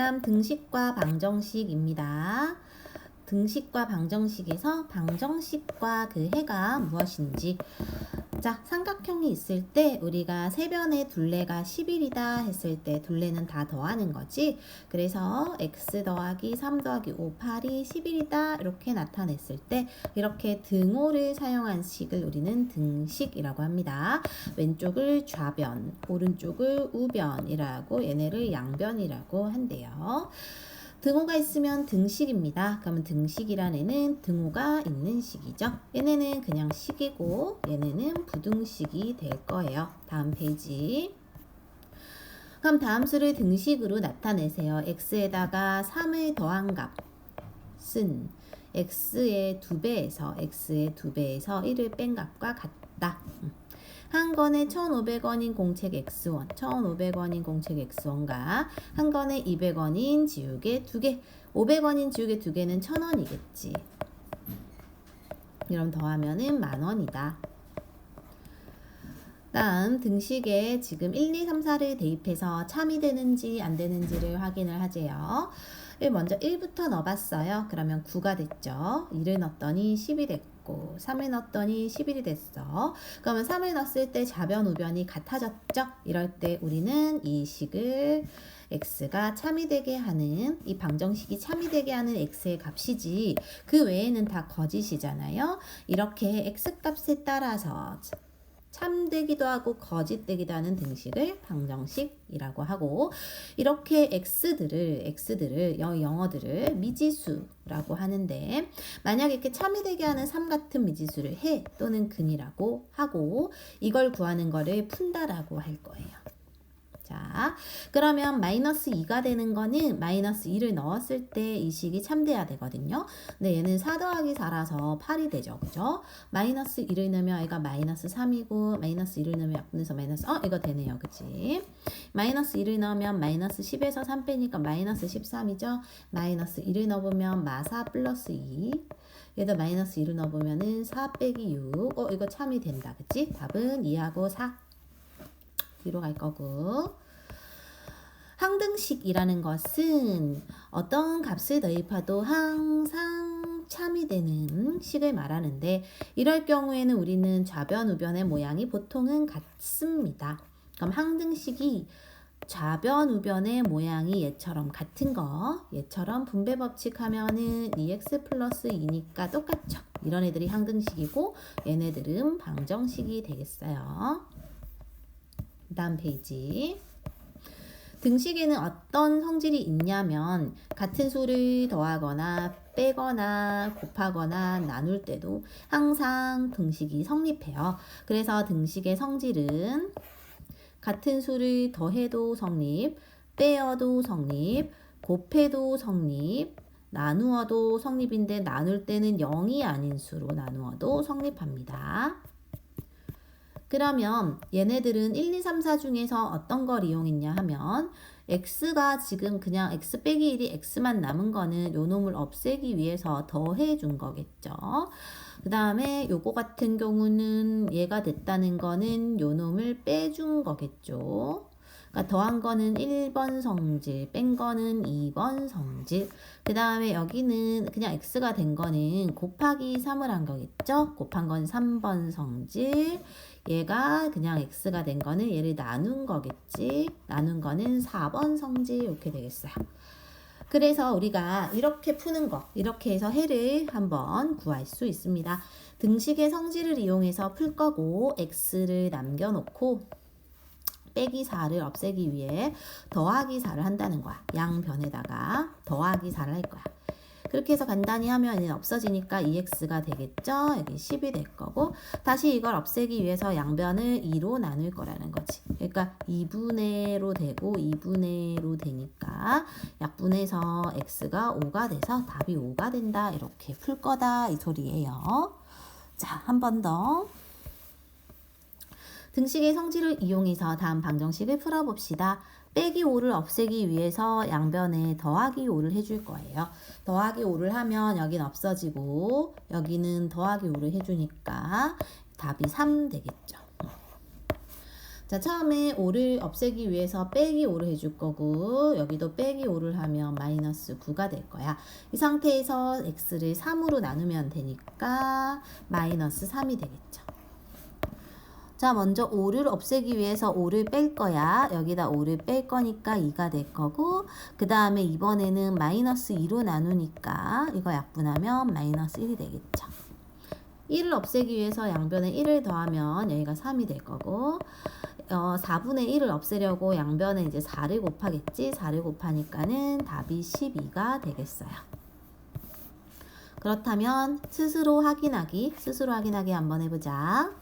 다음 등식과 방정식입니다. 등식과 방정식에서 방정식과 그 해가 무엇인지. 자, 삼각형이 있을 때 우리가 세변의 둘레가 11이다 했을 때 둘레는 다 더하는 거지. 그래서 x 더하기 3 더하기 5, 8이 11이다 이렇게 나타냈을 때 이렇게 등호를 사용한 식을 우리는 등식이라고 합니다. 왼쪽을 좌변, 오른쪽을 우변이라고, 얘네를 양변이라고 한대요. 등호가 있으면 등식입니다. 그러면 등식이란 애는 등호가 있는 식이죠. 얘네는 그냥 식이고 얘네는 부등식이 될 거예요. 다음 페이지. 그럼 다음 수를 등식으로 나타내세요. x에다가 3을 더한 값은 x의 2배에서 1을 뺀 값과 같다. 한 권에 1,500원인 공책 X1, 1,500원인 공책 X1과 한 권에 200원인 지우개 2개, 500원인 지우개 2개는 1,000원이겠지. 그럼 더하면은 10,000원이다. 다음 등식에 지금 1, 2, 3, 4를 대입해서 참이 되는지 안 되는지를 확인을 하재요. 먼저 1부터 넣어봤어요. 그러면 9가 됐죠. 2를 넣었더니 10이 됐고 3을 넣었더니 11이 됐어. 그러면 3을 넣었을 때 좌변 우변이 같아졌죠. 이럴 때 우리는 이 식을 x가 참이 되게 하는, 이 방정식이 참이 되게 하는 x의 값이지 그 외에는 다 거짓이잖아요. 이렇게 x 값에 따라서 참되기도 하고 거짓되기도 하는 등식을 방정식이라고 하고, 이렇게 x들을 영어들을 미지수라고 하는데, 만약 이렇게 참이 되게 하는 3 같은 미지수를 해 또는 근이라고 하고, 이걸 구하는 거를 푼다라고 할 거예요. 자, 그러면 마이너스 2가 되는 거는 마이너스 2를 넣었을 때 이 식이 참돼야 되거든요. 근데 얘는 4 더하기 4라서 8이 되죠. 그죠? 마이너스 2를 넣으면 얘가 마이너스 3이고, 마이너스 2를 넣으면 약분해서 마이너스, 이거 되네요. 그치? 마이너스 2를 넣으면 마이너스 10에서 3 빼니까 마이너스 13이죠? 마이너스 2를 넣어보면 마사 플러스 2. 얘도 마이너스 2를 넣어보면은 4 빼기 6. 이거 참이 된다. 그치? 답은 2하고 4. 뒤로 갈 거고. 항등식이라는 것은 어떤 값을 대입해도 항상 참이 되는 식을 말하는데, 이럴 경우에는 우리는 좌변 우변의 모양이 보통은 같습니다. 그럼 항등식이 좌변 우변의 모양이 얘처럼 같은 거, 얘처럼 분배 법칙 하면은 2x 플러스 2니까 똑같죠. 이런 애들이 항등식이고 얘네들은 방정식이 되겠어요. 다음 페이지. 등식에는 어떤 성질이 있냐면, 같은 수를 더하거나 빼거나 곱하거나 나눌 때도 항상 등식이 성립해요. 그래서 등식의 성질은 같은 수를 더해도 성립, 빼어도 성립, 곱해도 성립, 나누어도 성립인데 나눌 때는 0이 아닌 수로 나누어도 성립합니다. 그러면 얘네들은 1, 2, 3, 4 중에서 어떤 걸 이용했냐 하면, x가 지금 그냥 x 빼기 1이 x만 남은 거는 요 놈을 없애기 위해서 더해 준 거겠죠. 그 다음에 요거 같은 경우는 얘가 됐다는 거는 요 놈을 빼준 거겠죠. 그러니까 더한 거는 1번 성질, 뺀 거는 2번 성질. 그 다음에 여기는 그냥 x가 된 거는 곱하기 3을 한 거겠죠. 곱한 건 3번 성질. 얘가 그냥 x가 된 거는 얘를 나눈 거겠지. 나눈 거는 4번 성질. 이렇게 되겠어요. 그래서 우리가 이렇게 푸는 거, 이렇게 해서 해를 한번 구할 수 있습니다. 등식의 성질을 이용해서 풀 거고, x를 남겨놓고 빼기 4를 없애기 위해 더하기 4를 한다는 거야. 양변에다가 더하기 4를 할 거야. 그렇게 해서 간단히 하면 얘는 없어지니까 2x가 되겠죠. 여기 10이 될 거고, 다시 이걸 없애기 위해서 양변을 2로 나눌 거라는 거지. 그러니까 2분의로 되고 2분의로 되니까 약분해서 x가 5가 돼서 답이 5가 된다. 이렇게 풀 거다 이 소리예요. 자, 한 번 더. 등식의 성질을 이용해서 다음 방정식을 풀어봅시다. 빼기 5를 없애기 위해서 양변에 더하기 5를 해줄 거예요. 더하기 5를 하면 여긴 없어지고 여기는 더하기 5를 해주니까 답이 3 되겠죠. 자, 처음에 5를 없애기 위해서 빼기 5를 해줄 거고 여기도 빼기 5를 하면 마이너스 9가 될 거야. 이 상태에서 x를 3으로 나누면 되니까 마이너스 3이 되겠죠. 자, 먼저 5를 없애기 위해서 5를 뺄 거야. 여기다 5를 뺄 거니까 2가 될 거고 그 다음에 이번에는 마이너스 2로 나누니까 이거 약분하면 마이너스 1이 되겠죠. 1을 없애기 위해서 양변에 1을 더하면 여기가 3이 될 거고 4분의 1을 없애려고 양변에 이제 4를 곱하겠지. 4를 곱하니까는 답이 12가 되겠어요. 그렇다면 스스로 확인하기 한번 해보자.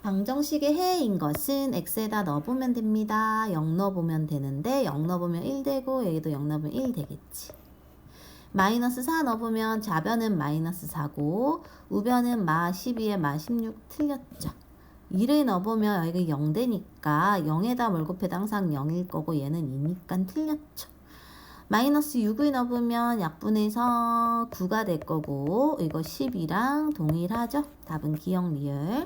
방정식의 해인 것은 x에다 넣어보면 됩니다. 0 넣어보면 되는데 0 넣어보면 1 되고 여기도 0 넣어보면 1 되겠지. 마이너스 4 넣어보면 좌변은 마이너스 4고 우변은 마 12에 마 16 틀렸죠. 2를 넣어보면 여기가 0 되니까 0에다 뭘 곱해도 항상 0일 거고 얘는 2니까 틀렸죠. 마이너스 6을 넣어보면 약분해서 9가 될 거고 이거 10이랑 동일하죠. 답은 기억 리을.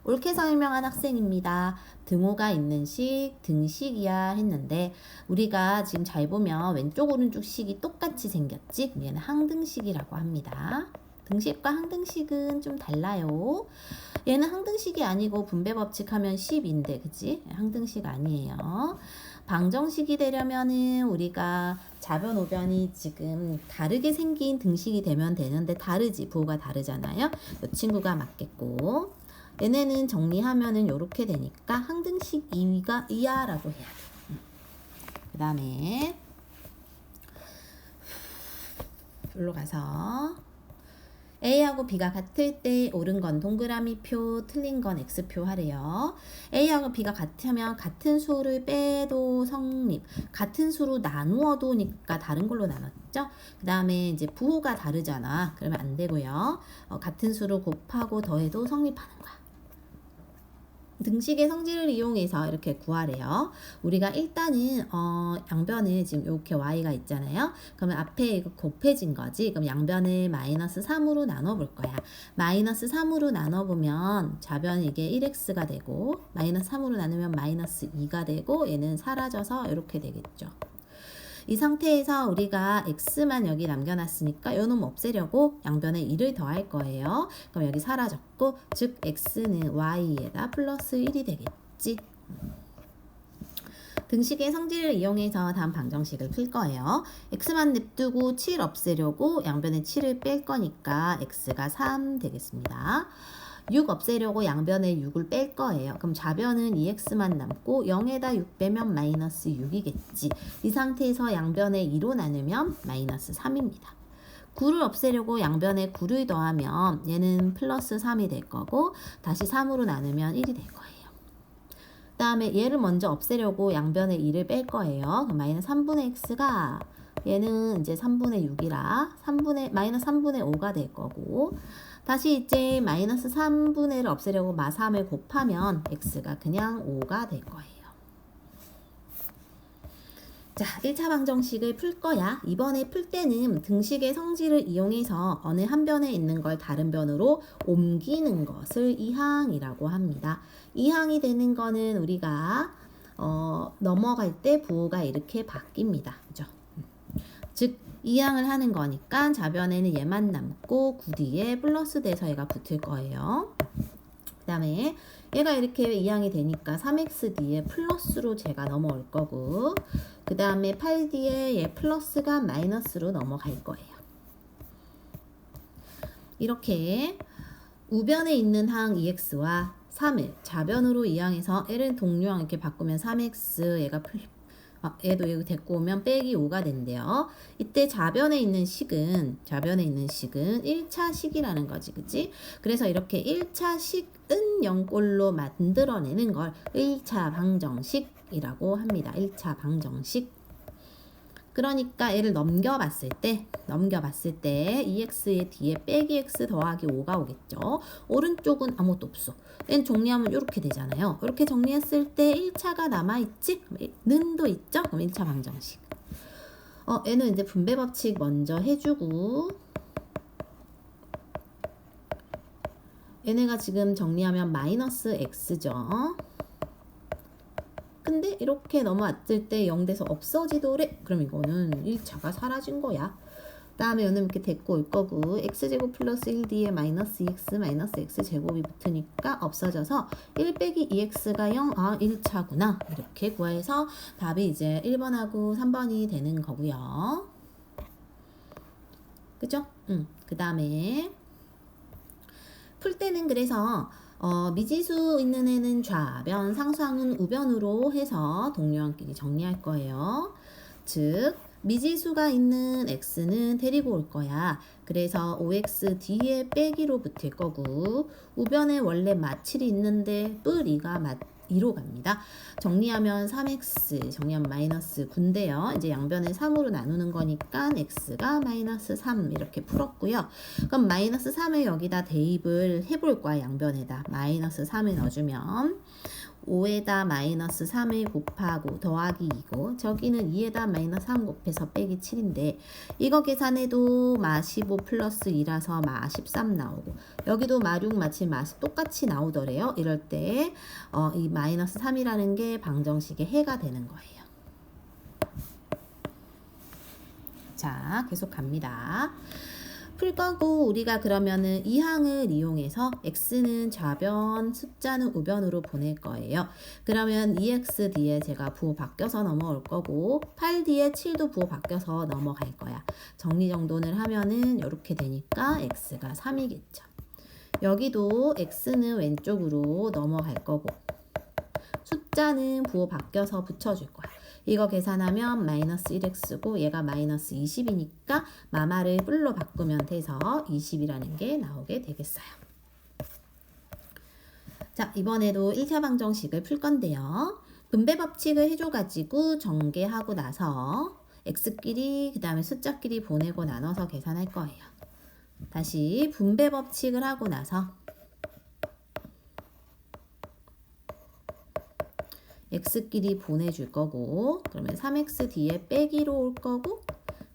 옳게 설명한 학생입니다. 등호가 있는 식, 등식이야 했는데 우리가 지금 잘 보면 왼쪽 오른쪽 식이 똑같이 생겼지? 얘는 항등식이라고 합니다. 등식과 항등식은 좀 달라요. 얘는 항등식이 아니고 분배법칙 하면 10인데 그치? 항등식 아니에요. 방정식이 되려면은 우리가 좌변 우변이 지금 다르게 생긴 등식이 되면 되는데 다르지. 부호가 다르잖아요. 이 친구가 맞겠고 얘네는 정리하면은 이렇게 되니까 항등식 2가 이하라고 해야 돼. 그 다음에 여기로 가서 A하고 B가 같을 때 옳은 건 동그라미 표, 틀린 건 X표 하래요. A하고 B가 같으면 같은 수를 빼도 성립, 같은 수로 나누어도니까 다른 걸로 나눴죠. 그 다음에 이제 부호가 다르잖아. 그러면 안 되고요. 같은 수를 곱하고 더해도 성립하는 거야. 등식의 성질을 이용해서 이렇게 구하래요. 우리가 일단은 양변을 지금 이렇게 y가 있잖아요. 그러면 앞에 이거 곱해진 거지. 그럼 양변을 마이너스 3으로 나눠볼 거야. 마이너스 3으로 나눠보면 좌변 이게 1x가 되고 마이너스 3으로 나누면 마이너스 2가 되고 얘는 사라져서 이렇게 되겠죠. 이 상태에서 우리가 x만 여기 남겨놨으니까 이 놈 없애려고 양변에 1을 더할 거예요. 그럼 여기 사라졌고 즉 x는 y에다 플러스 1이 되겠지. 등식의 성질을 이용해서 다음 방정식을 풀 거예요. x만 냅두고 7 없애려고 양변에 7을 뺄 거니까 x가 3 되겠습니다. 6 없애려고 양변에 6을 뺄 거예요. 그럼 좌변은 2x만 남고 0에다 6 빼면 마이너스 6이겠지. 이 상태에서 양변에 2로 나누면 마이너스 3입니다. 9를 없애려고 양변에 9를 더하면 얘는 플러스 3이 될 거고 다시 3으로 나누면 1이 될 거예요. 그 다음에 얘를 먼저 없애려고 양변에 2를 뺄 거예요. 그럼 마이너스 3분의 x가 얘는 이제 3분의 6이라 마이너스 3분의 5가 될 거고 다시 이제 마이너스 3분의 1을 없애려고 마 3을 곱하면 x가 그냥 5가 될 거예요. 자, 1차 방정식을 풀 거야. 이번에 풀 때는 등식의 성질을 이용해서 어느 한 변에 있는 걸 다른 변으로 옮기는 것을 이항이라고 합니다. 이항이 되는 거는 우리가 넘어갈 때 부호가 이렇게 바뀝니다. 그죠? 즉 이항을 하는 거니까 좌변에는 얘만 남고 9 뒤에 플러스 돼서 얘가 붙을 거예요. 그 다음에 얘가 이렇게 이항이 되니까 3x 뒤에 플러스로 제가 넘어올 거고 그 다음에 8 뒤에 얘 플러스가 마이너스로 넘어갈 거예요. 이렇게 우변에 있는 항 2x와 3을 좌변으로 이항해서 L은 동류항 이렇게 바꾸면 3x 얘가 얘도 여기 데리고 오면 빼기 5가 된대요. 이때 좌변에 있는 식은 1차 식이라는 거지. 그치? 그래서 이렇게 1차 식은 0꼴로 만들어내는 걸 1차 방정식이라고 합니다. 1차 방정식. 그러니까 얘를 넘겨봤을 때 2x의 뒤에 빼기 x 더하기 5가 오겠죠. 오른쪽은 아무것도 없어. 얘는 정리하면 이렇게 되잖아요. 이렇게 정리했을 때 1차가 남아있지? 는도 있죠? 그럼 1차 방정식. 얘는 이제 분배법칙 먼저 해주고 얘네가 지금 정리하면 마이너스 x죠. 근데 이렇게 넘어왔을 때 0돼서 없어지도래. 그럼 이거는 1차가 사라진 거야. 다음에 얘는 이렇게 데리고 올 거고 x제곱 플러스 1d에 마이너스 2x 마이너스 x제곱이 붙으니까 없어져서 1 빼기 2x가 0, 1차구나. 이렇게 구해서 답이 이제 1번하고 3번이 되는 거고요. 그죠? 그 다음에 풀 때는 그래서 미지수 있는 애는 좌변, 상수항은 우변으로 해서 동료항끼리 정리할 거예요. 즉 미지수가 있는 x는 데리고 올 거야. 그래서 5x 뒤에 빼기로 붙을 거고 우변에 원래 마칠이 있는데 뿔이가 2로 갑니다. 정리하면 3x, 정리하면 마이너스 9인데요. 이제 양변을 3으로 나누는 거니까 x가 마이너스 3 이렇게 풀었고요. 그럼 마이너스 3을 여기다 대입을 해볼 거야. 양변에다 마이너스 3을 넣어주면 5에다 마이너스 3을 곱하고 더하기 2고 저기는 2에다 마이너스 3 곱해서 빼기 7인데 이거 계산해도 마 15 플러스 2라서 마 13 나오고 여기도 마 6, 마 7, 마 10 똑같이 나오더래요. 이럴 때 이 마이너스 3이라는 게 방정식의 해가 되는 거예요. 자, 계속 갑니다. 풀 거고 우리가 그러면은 이 항을 이용해서 x는 좌변, 숫자는 우변으로 보낼 거예요. 그러면 2x 뒤에 제가 부호 바뀌어서 넘어올 거고 8 뒤에 7도 부호 바뀌어서 넘어갈 거야. 정리정돈을 하면은 이렇게 되니까 x가 3이겠죠. 여기도 x는 왼쪽으로 넘어갈 거고 숫자는 부호 바뀌어서 붙여줄 거야. 이거 계산하면 마이너스 1x고 얘가 마이너스 20이니까 마마를 뿔로 바꾸면 돼서 20이라는 게 나오게 되겠어요. 자, 이번에도 1차 방정식을 풀 건데요. 분배 법칙을 해줘가지고 전개하고 나서 x끼리 그 다음에 숫자끼리 보내고 나눠서 계산할 거예요. 다시 분배 법칙을 하고 나서 x끼리 보내줄 거고 그러면 3x 뒤에 빼기로 올 거고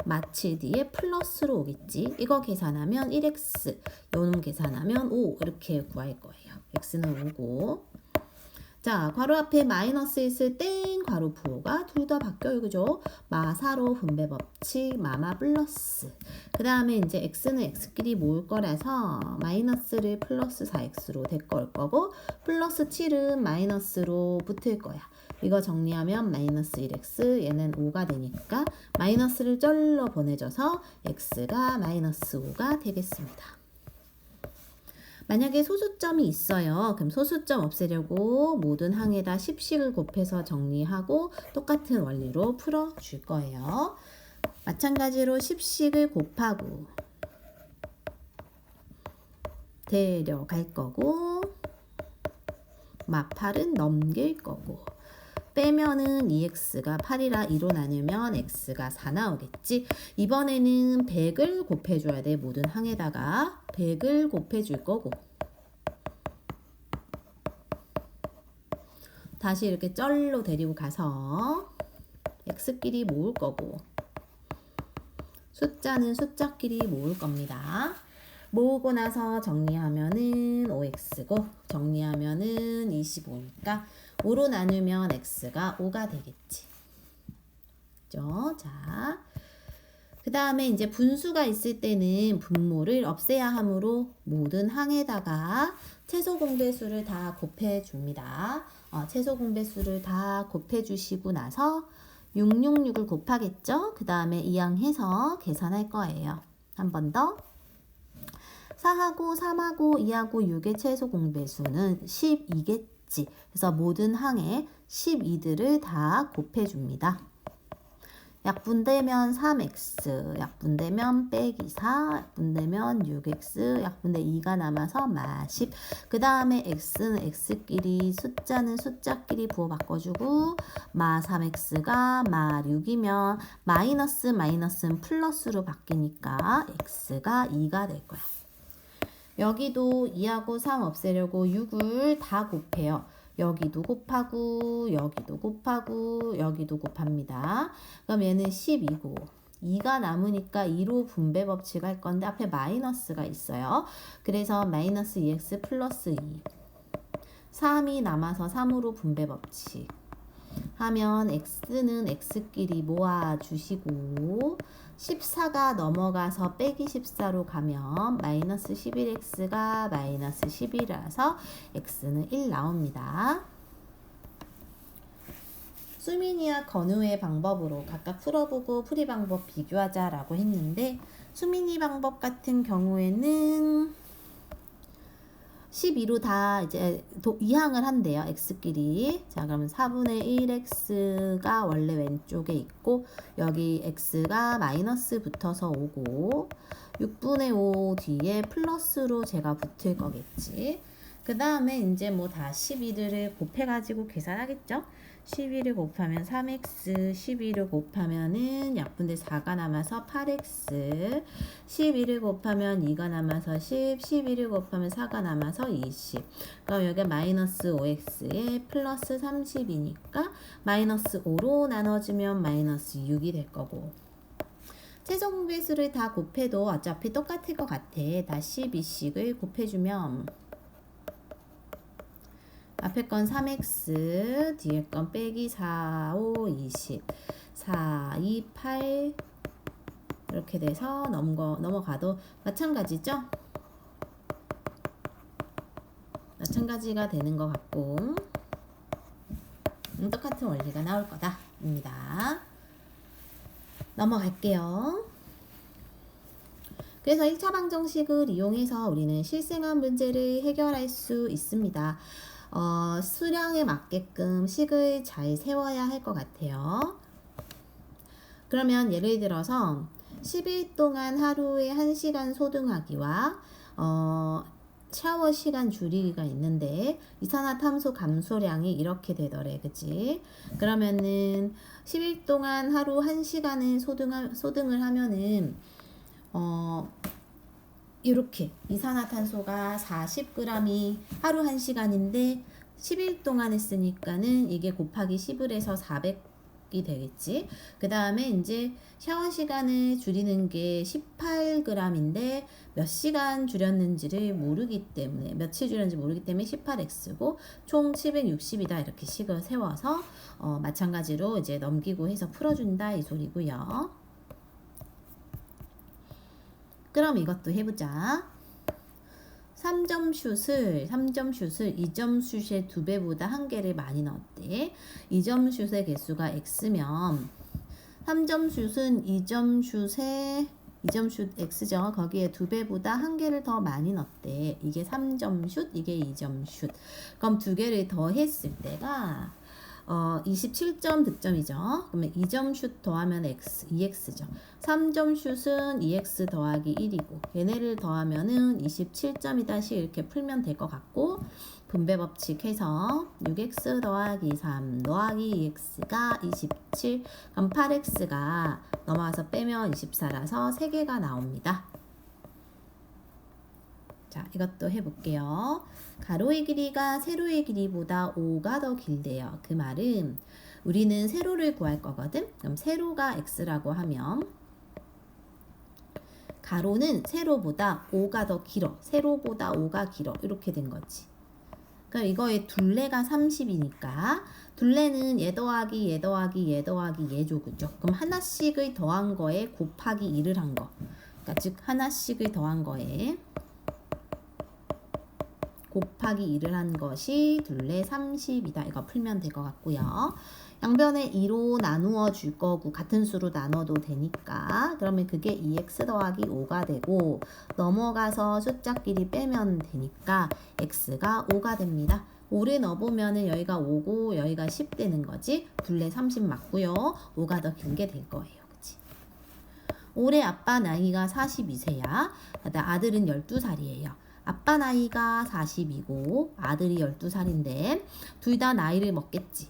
마칠 뒤에 플러스로 오겠지. 이거 계산하면 1x 요놈 계산하면 5 이렇게 구할 거예요. x는 5고 자 괄호 앞에 마이너스 있을 땐 괄호 부호가 둘 다 바뀌어요. 그죠? 마사로 분배 법칙 마마 플러스 그 다음에 이제 x는 x끼리 모을 거라서 마이너스를 플러스 4x로 데리고 올 거고 플러스 7은 마이너스로 붙을 거야. 이거 정리하면 마이너스 1x 얘는 5가 되니까 마이너스를 쩔러 보내줘서 x가 마이너스 5가 되겠습니다. 만약에 소수점이 있어요. 그럼 소수점 없애려고 모든 항에다 10씩을 곱해서 정리하고 똑같은 원리로 풀어줄 거예요. 마찬가지로 10씩을 곱하고 데려갈 거고 마8은 넘길 거고 빼면은 2x가 8이라 2로 나누면 x가 4 나오겠지. 이번에는 100을 곱해줘야 돼. 모든 항에다가 100을 곱해줄 거고 다시 이렇게 쩔로 데리고 가서 x끼리 모을 거고 숫자는 숫자끼리 모을 겁니다. 모으고 나서 정리하면은 5x고 정리하면은 25니까 5로 나누면 x가 5가 되겠지. 그죠? 자, 그 다음에 이제 분수가 있을 때는 분모를 없애야 하므로 모든 항에다가 최소 공배수를 다 곱해 줍니다. 최소 공배수를 다 곱해 주시고 나서 666을 곱하겠죠? 그 다음에 이항해서 계산할 거예요. 한 번 더. 4하고 3하고 2하고 6의 최소 공배수는 12겠지. 그래서 모든 항에 12들을 다 곱해줍니다. 약분되면 3x, 약분되면 빼기 4, 약분되면 6x, 약분돼 2가 남아서 마 10. 그 다음에 x는 x끼리, 숫자는 숫자끼리 부호 바꿔주고 마 3x가 마 6이면 마이너스는 플러스로 바뀌니까 x가 2가 될 거야. 여기도 2하고 3 없애려고 6을 다 곱해요. 여기도 곱하고 여기도 곱하고 여기도 곱합니다. 그럼 얘는 12고 2가 남으니까 2로 분배 법칙 할 건데 앞에 마이너스가 있어요. 그래서 마이너스 2x 플러스 2. 3이 남아서 3으로 분배 법칙 하면 x는 x끼리 모아주시고 14가 넘어가서 빼기 14로 가면 마이너스 11x가 마이너스 11이라서 x는 1 나옵니다. 수민이와 건우의 방법으로 각각 풀어보고 풀이 방법 비교하자라고 했는데 수민이 방법 같은 경우에는 12로 다 이제 이항을 한대요. x끼리. 자, 그러면 4분의 1x가 원래 왼쪽에 있고 여기 x가 마이너스 붙어서 오고 6분의 5 뒤에 플러스로 제가 붙을 거겠지. 그 다음에 이제 뭐 다 12를 곱해가지고 계산하겠죠. 12를 곱하면 3x, 12를 곱하면은 약분데 4가 남아서 8x, 12를 곱하면 2가 남아서 10, 12를 곱하면 4가 남아서 20. 그럼 여기가 마이너스 5x에 플러스 30이니까 마이너스 5로 나눠주면 마이너스 6이 될 거고. 최소 공배수를 다 곱해도 어차피 똑같을 것 같아. 다 12씩을 곱해주면 앞에 건 3x, 뒤에 건 빼기 4, 5, 20, 4, 2, 8 이렇게 돼서 넘어가도 마찬가지죠? 마찬가지가 되는 것 같고 똑같은 원리가 나올 거다 입니다. 넘어갈게요. 그래서 1차 방정식을 이용해서 우리는 실생활 문제를 해결할 수 있습니다. 수량에 맞게끔 식을 잘 세워야 할 것 같아요. 그러면 예를 들어서 10일 동안 하루에 1시간 소등하기와 샤워 시간 줄이기가 있는데 이산화탄소 감소량이 이렇게 되더래. 그치? 그러면은 10일 동안 하루 1시간을 소등을 하면은 이렇게 이산화탄소가 40g이 하루 1시간인데 10일 동안 했으니까는 이게 곱하기 10을 해서 400이 되겠지. 그 다음에 이제 샤워 시간을 줄이는 게 18g인데 몇 시간 줄였는지를 모르기 때문에 며칠 줄였는지 모르기 때문에 18x고 총 760이다 이렇게 식을 세워서 마찬가지로 이제 넘기고 해서 풀어준다 이 소리고요. 그럼 이것도 해보자. 3점 슛을 2점 슛의 2배보다 1개를 많이 넣었대. 2점 슛의 개수가 x면 3점 슛은 2점 슛 x죠. 거기에 2배보다 1개를 더 많이 넣었대. 이게 3점 슛, 이게 2점 슛. 그럼 2개를 더 했을 때가 27점 득점이죠. 그러면 2점 슛 더하면 x, 2x죠. 3점 슛은 2x 더하기 1이고 얘네를 더하면은 27점이다시 이렇게 풀면 될 것 같고 분배 법칙 해서 6x 더하기 3 더하기 2x가 27 그럼 8x가 넘어가서 빼면 24라서 3개가 나옵니다. 자, 이것도 해볼게요. 가로의 길이가 세로의 길이보다 5가 더 길대요. 그 말은 우리는 세로를 구할 거거든. 그럼 세로가 x라고 하면 가로는 세로보다 5가 더 길어. 세로보다 5가 길어. 이렇게 된 거지. 그럼 이거의 둘레가 30이니까 둘레는 얘 더하기 얘 더하기 얘 더하기 얘죠. 그죠? 그럼 하나씩을 더한 거에 곱하기 2를 한 거. 그러니까 즉 하나씩을 더한 거에 곱하기 2를 한 것이 둘레 30이다. 이거 풀면 될 것 같고요. 양변에 2로 나누어 줄 거고 같은 수로 나눠도 되니까 그러면 그게 2x 더하기 5가 되고 넘어가서 숫자끼리 빼면 되니까 x가 5가 됩니다. 5를 넣어보면 여기가 5고 여기가 10 되는 거지. 둘레 30 맞고요. 5가 더 긴 게 될 거예요. 그치? 올해 아빠 나이가 42세야. 아들은 12살이에요. 아빠 나이가 40이고 아들이 12살인데 둘 다 나이를 먹겠지.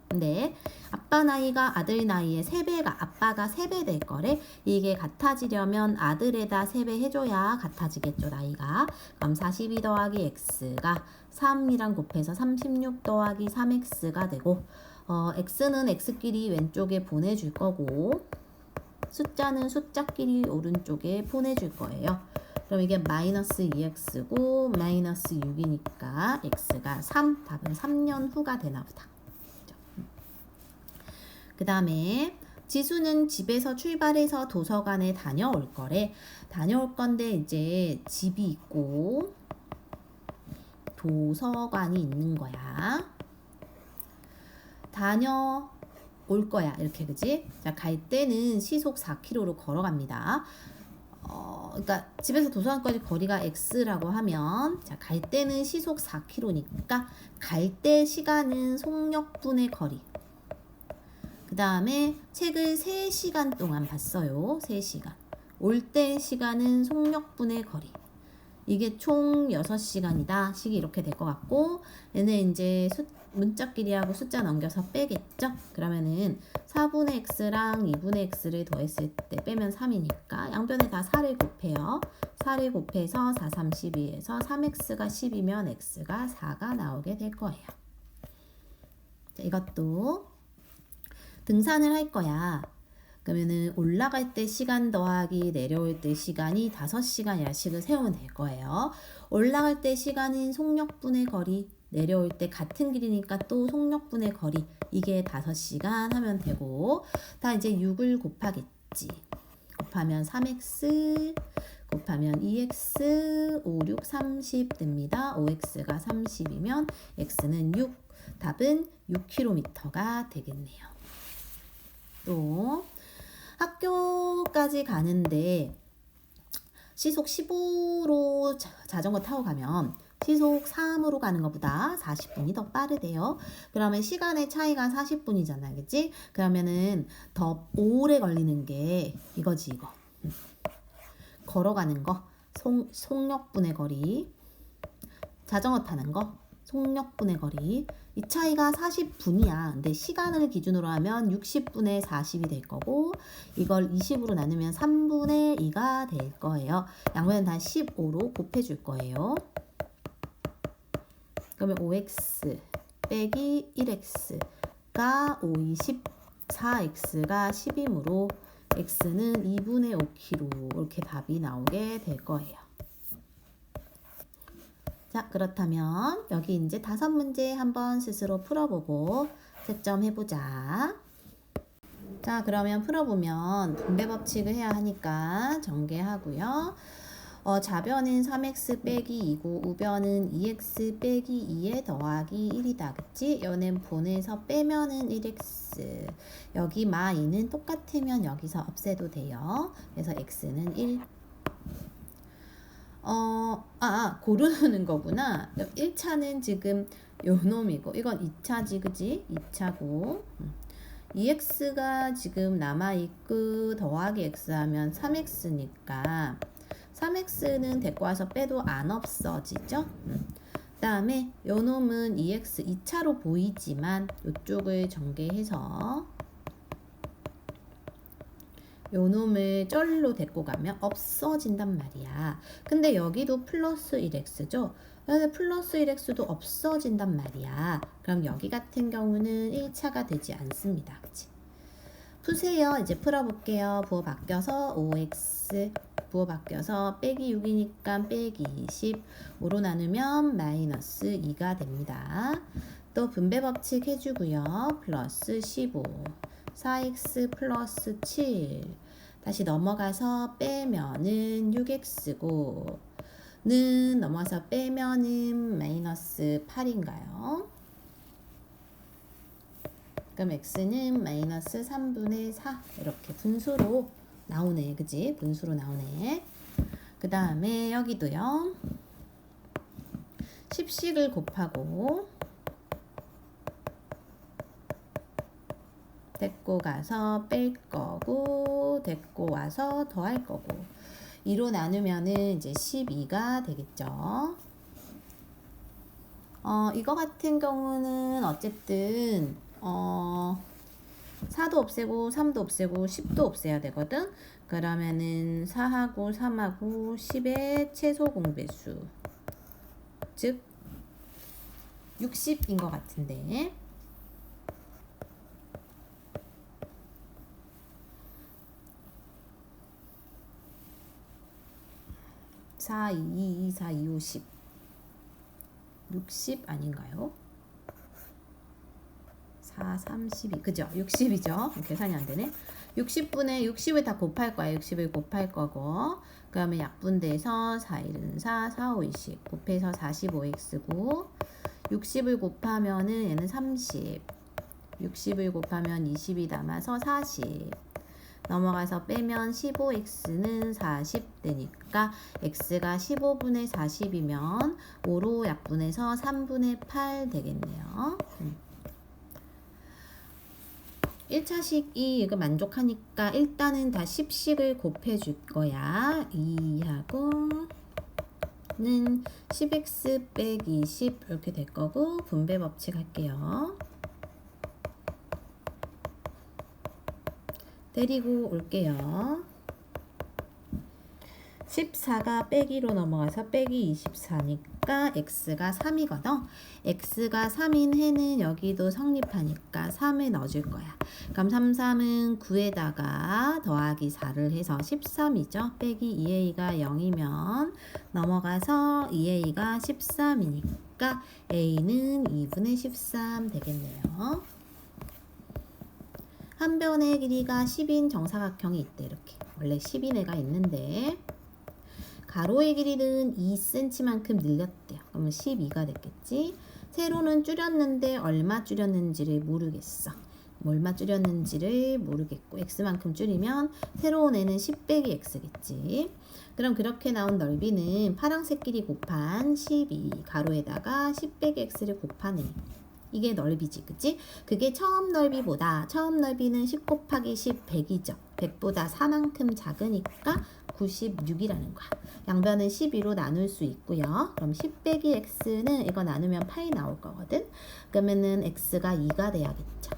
근데 아빠 나이가 아들 나이의 3배가 아빠가 3배 될 거래. 이게 같아지려면 아들에다 3배 해줘야 같아지겠죠 나이가. 그럼 42 더하기 x가 3이랑 곱해서 36 더하기 3x가 되고 x는 x끼리 왼쪽에 보내줄 거고 숫자는 숫자끼리 오른쪽에 보내줄 거예요. 그럼 이게 마이너스 2x고 마이너스 6이니까 x가 3, 답은 3년 후가 되나 보다. 그 다음에 지수는 집에서 출발해서 도서관에 다녀올 거래. 다녀올 건데 이제 집이 있고 도서관이 있는 거야. 다녀올 거야. 이렇게 그지? 자, 갈 때는 시속 4km로 걸어갑니다. 그러니까 집에서 도서관까지 거리가 x라고 하면 자, 갈 때는 시속 4km니까 갈 때 시간은 속력분의 거리. 그 다음에 책을 3시간 동안 봤어요. 3시간. 올 때 시간은 속력분의 거리. 이게 총 6시간이다. 식이 이렇게 될 것 같고 얘는 이제 문자끼리하고 숫자 넘겨서 빼겠죠. 그러면은 4분의 x랑 2분의 x를 더했을 때 빼면 3이니까 양변에 다 4를 곱해요. 4를 곱해서 4, 3, 12에서 3x가 10이면 x가 4가 나오게 될 거예요. 자, 이것도 등산을 할 거야. 그러면은 올라갈 때 시간 더하기 내려올 때 시간이 5시간이라 식을 세우면 될 거예요. 올라갈 때 시간은 속력분의 거리, 내려올 때 같은 길이니까 또 속력분의 거리, 이게 5시간 하면 되고 다 이제 6을 곱하겠지. 곱하면 3x 곱하면 2x 5, 6, 30 됩니다. 5x가 30이면 x는 6, 답은 6km가 되겠네요. 또 학교까지 가는데 시속 15로 자전거 타고 가면 시속 3으로 가는 것보다 40분이 더 빠르대요. 그러면 시간의 차이가 40분이잖아, 그치? 그러면은 더 오래 걸리는 게 이거지, 이거. 걸어가는 거, 속력분의 거리, 자전거 타는 거, 속력분의 거리. 이 차이가 40분이야. 근데 시간을 기준으로 하면 60분의 40이 될 거고 이걸 20으로 나누면 3분의 2가 될 거예요. 양변은 다 15로 곱해줄 거예요. 그러면 5x 빼기 1x가 5, 24x가 10이므로 x는 2분의 5kg 이렇게 답이 나오게 될 거예요. 자, 그렇다면 여기 이제 5문제 한번 스스로 풀어보고 채점해보자. 자, 그러면 풀어보면 분배 법칙을 해야 하니까 전개하고요. 좌변은 3x 빼기 2고 우변은 2x 빼기 2에 더하기 1이다. 그치? 얘는 보내서 빼면은 1x. 여기 마 2는 똑같으면 여기서 없애도 돼요. 그래서 x는 1. 고르는 거구나. 1차는 지금 요 놈이고 이건 2차지, 그지? 2차고 2x가 지금 남아있고 더하기 x 하면 3x니까 3x는 데리고 와서 빼도 안 없어지죠? 그 다음에 요 놈은 2x 2차로 보이지만 이쪽을 전개해서 요 놈을 쩔로 데리고 가면 없어진단 말이야. 근데 여기도 플러스 1x죠. 근데 플러스 1x도 없어진단 말이야. 그럼 여기 같은 경우는 1차가 되지 않습니다. 그치? 푸세요. 이제 풀어볼게요. 부호 바뀌어서 5x 부호 바뀌어서 빼기 6이니까 빼기 20 5로 나누면 마이너스 2가 됩니다. 또 분배 법칙 해주고요. 플러스 15 4x 플러스 7 다시 넘어가서 빼면은 6x고 는 넘어서 빼면은 마이너스 8인가요? 그럼 x는 마이너스 3분의 4 이렇게 분수로 나오네. 그지? 분수로 나오네. 그 다음에 여기도요. 10씩을 곱하고 데리고 가서 뺄 거고 데리고 와서 더할 거고 2로 나누면은 이제 12가 되겠죠. 이거 같은 경우는 어쨌든 4도 없애고 3도 없애고 10도 없애야 되거든. 그러면은 4하고 3하고 10의 최소 공배수 즉 60인 것 같은데 4, 2, 2, 4, 2, 5, 10. 60 아닌가요? 4, 32. 그죠? 60이죠? 계산이 안 되네. 60분의 60을 다 곱할 거야. 60을 곱할 거고. 그러면 약분돼서 4, 1은 4, 4, 5, 20. 곱해서 45x고. 60을 곱하면은 얘는 30. 60을 곱하면 20이 남아서 40. 넘어가서 빼면 15x는 40 되니까 x가 15분의 40이면 5로 약분해서 3분의 8 되겠네요. 1차식이 이거 만족하니까 일단은 다 10식을 곱해 줄 거야. 2하고는 10x 빼기 20 이렇게 될 거고 분배 법칙 할게요. 데리고 올게요. 14가 빼기로 넘어가서 빼기 24니까 x가 3이거든. x가 3인 해는 여기도 성립하니까 3을 넣어줄 거야. 그럼 3, 3은 9에다가 더하기 4를 해서 13이죠. 빼기 2a가 0이면 넘어가서 2a가 13이니까 a는 2분의 13 되겠네요. 한 변의 길이가 10인 정사각형이 있대. 이렇게 원래 10인 애가 있는데 가로의 길이는 2cm만큼 늘렸대요. 그러면 12가 됐겠지. 세로는 줄였는데 얼마 줄였는지를 모르겠어. 얼마 줄였는지를 모르겠고 x만큼 줄이면 새로운 애는 10 빼기 x겠지. 그럼 그렇게 나온 넓이는 파란색 길이 곱한 12 가로에다가 10 빼기 x를 곱한 애. 이게 넓이지, 그치? 그게 처음 넓이는 10 곱하기 10 100이죠. 100보다 4만큼 작으니까 96이라는 거야. 양변은 12로 나눌 수 있고요. 그럼 10 빼기 x는 이거 나누면 8 나올 거거든. 그러면은 x가 2가 돼야겠죠.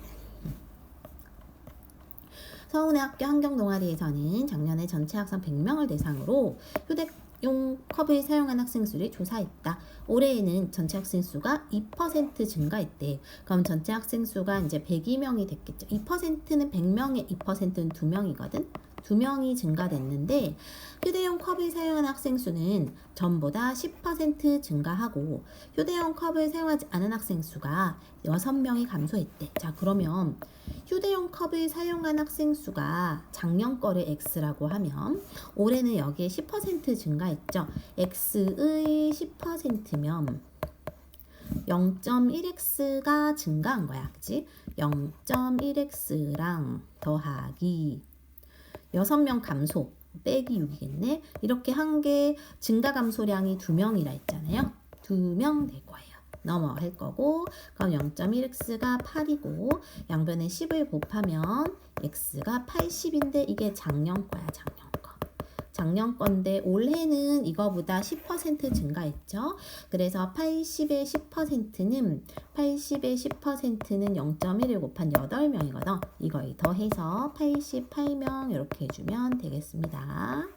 서울의 학교 환경동아리에서는 작년에 전체 학생 100명을 대상으로 휴대용 컵을 사용한 학생 수를 조사했다. 올해에는 전체 학생 수가 2% 증가했대. 그럼 전체 학생 수가 이제 102명이 됐겠죠. 2%는 100명에 2%는 2명이거든. 2명이 증가됐는데 휴대용 컵을 사용한 학생 수는 전보다 10% 증가하고 휴대용 컵을 사용하지 않은 학생 수가 6명이 감소했대. 자, 그러면 휴대용 컵을 사용한 학생 수가 작년 거를 x라고 하면 올해는 여기에 10% 증가했죠. x의 10%면 0.1x가 증가한 거야. 그치? 0.1x랑 더하기 6명 감소 빼기 6이겠네. 이렇게 한 개 증가 감소량이 2명이라 했잖아요. 2명 될 거예요. 넘어갈 거고 그럼 0.1x가 8이고 양변에 10을 곱하면 x가 80인데 이게 작년 거야. 작년 건데 올해는 이거보다 10% 증가했죠. 그래서 80의 10%는 0.1을 곱한 8명이거든. 이거 더해서 88명 이렇게 해주면 되겠습니다.